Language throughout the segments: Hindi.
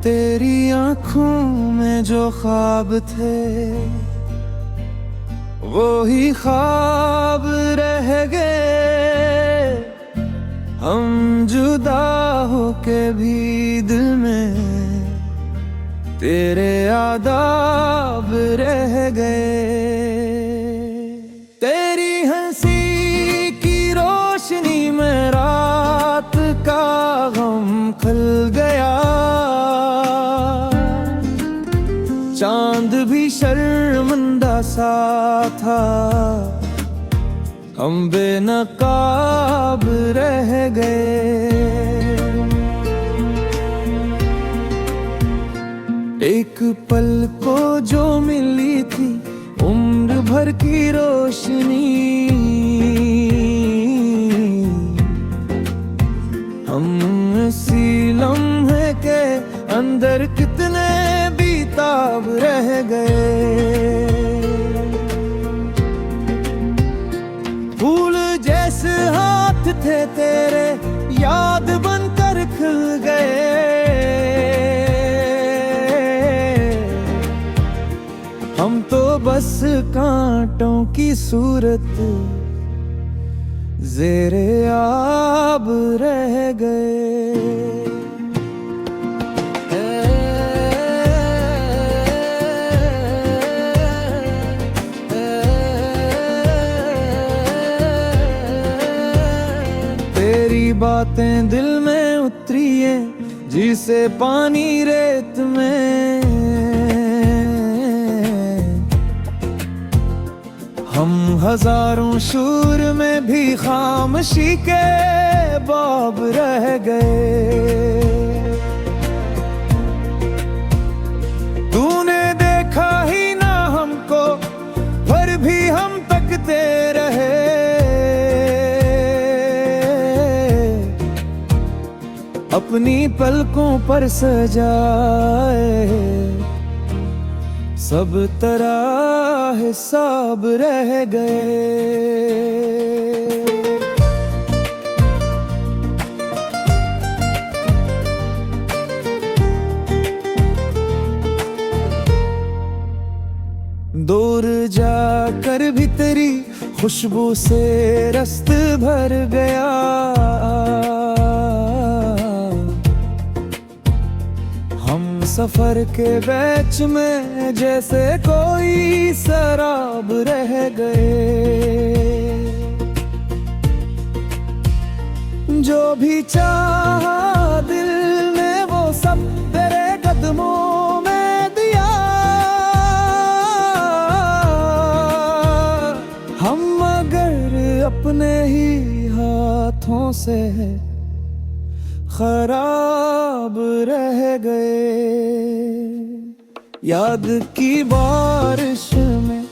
तेरी आंखों में जो ख्वाब थे वो ही ख्वाब रह गए। हम जुदा होके भी दिल में तेरे आदाब रह गए। तेरी हंसी की रोशनी में रात का गम खल गया। चांद भी शर्मिंदा सा था, हम बेनकाब रह गए। एक पल को जो मिली थी उम्र भर की रोशनी, हम इसी लम्हे के अंदर कितने बेताब रह गए। फूल जैसे हाथ थे तेरे याद बनकर खिल गए। हम तो बस कांटों की सूरत ज़ेरे आब रह गए। तेरी बातें दिल में उतरी है जिसे पानी रेत में। हम हजारों शूर में भी खामोशी के बाब रह गए। तूने देखा ही ना हमको पर भी हम तकते रहे। अपनी पलकों पर सजाए सब तरह हिसाब रह गए। दूर जाकर भी तेरी खुशबू से रस्त भर गया। सफर के बीच में जैसे कोई शराब रह गए। जो भी चाहा दिल ने वो सब तेरे कदमों में दिया। हम मगर अपने ही हाथों से खराब रह गए। याद की बारिश में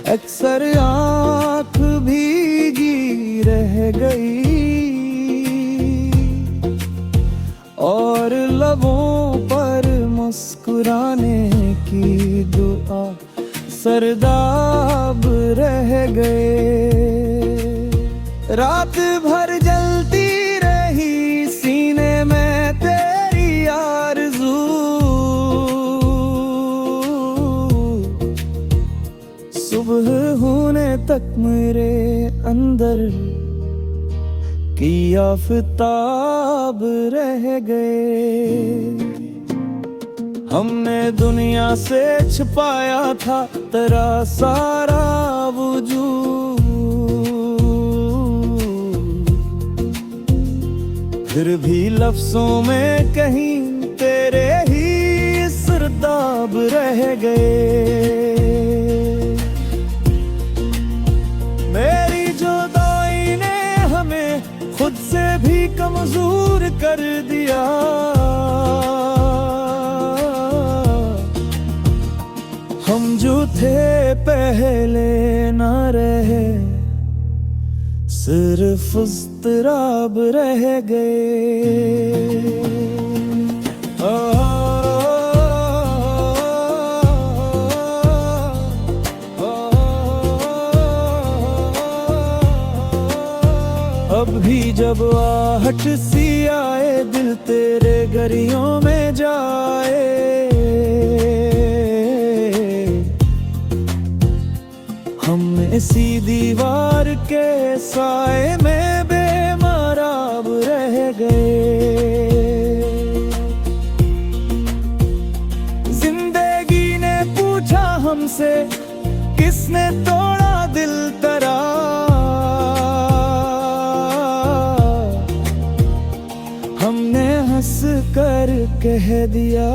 अक्सर आँख भीगी रह गई और लबों पर मुस्कुराने की दुआ सरदाब रह गए। रात भर जलती सीने में तेरी आरज़ू, सुबह होने तक मेरे अंदर की आफताब रह गए। हमने दुनिया से छिपाया था तेरा सारा वजूद, फिर भी लफ्जों में कहीं तेरे ही सरदाब रह गए। मेरी जुदाई ने हमें खुद से भी कमजोर कर दिया। हम जो थे पहले ना रहे, सिर्फ इज़्तिराब रह गए। अब भी जब आहट सी आए दिल दिल तेरे गरियों में जाए। हम इसी दीवार के साए में बेमराब रह गए। जिंदगी ने पूछा हमसे, किसने तोड़ा दिल तेरा? हमने हंस कर कह दिया,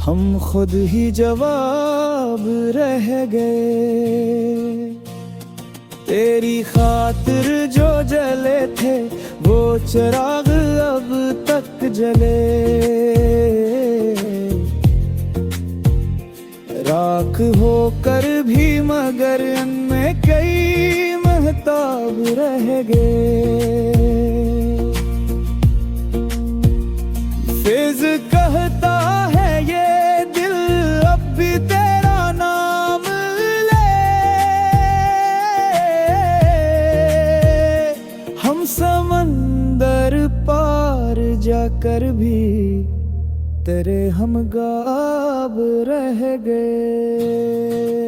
हम खुद ही जवाब रह गए। तेरी खातिर जो जले थे वो चिराग अब तक जले। राख होकर भी मगर इनमें कई महताब रह गए। फिज कहता है ये दिल अब भी तेरा नाम ले। हम समंदर पार जाकर भी तेरे हम गाब रह गए।